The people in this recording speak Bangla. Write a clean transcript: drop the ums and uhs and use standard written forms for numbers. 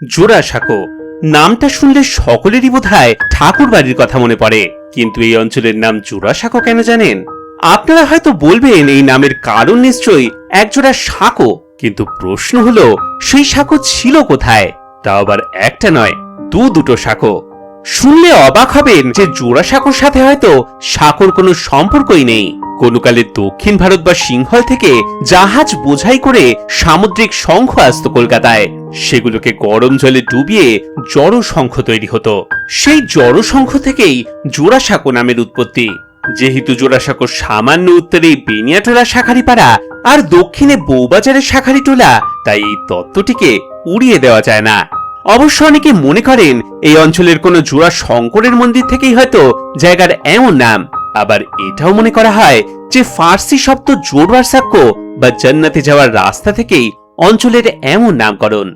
জোড়াসাঁকো। নামটা শুনলে সকলেরই বোধহয় ঠাকুর বাড়ির কথা মনে পড়ে, কিন্তু এই অঞ্চলের নাম জোড়াসাঁকো কেন জানেন? আপনারা হয়তো বলবেন এই নামের কারণ নিশ্চয়ই একজোড়া সাঁকো, কিন্তু প্রশ্ন হলো সেই সাঁকো ছিল কোথায়? তাও আবার একটা নয়, দুটো সাঁকো। শুনলে অবাক হবেন যে জোড়াসাঁকোর সাথে হয়তো সাঁকোর কোনো সম্পর্কই নেই। কোনো কালে দক্ষিণ ভারত বা সিংহল থেকে জাহাজ বোঝাই করে সামুদ্রিক শঙ্খ আসত কলকাতায়। সেগুলোকে গরম জলে ডুবিয়ে জড়শঙ্খ তৈরি হতো। সেই জড়শঙ্খ থেকেই জোড়াসাঁকো নামের উৎপত্তি। যেহেতু জোড়াসাঁকোর সামান্য উত্তরে বেনিয়াটোলা শাঁখারীপাড়া আর দক্ষিণে বউবাজারের শাঁখারীটোলা, তাই এই তত্ত্বটিকে উড়িয়ে দেওয়া যায় না। অবশ্য অনেকে মনে করেন এই অঞ্চলের কোনো জোড়া শঙ্করের মন্দির থেকেই হয়তো জায়গার এমন নাম। আবার এটাও মনে করা হয় যে ফার্সি শব্দ জোড়বার সাক্ষ্য বা জান্নাতে যাওয়ার রাস্তা থেকেই অঞ্চলের এমন নামকরণ।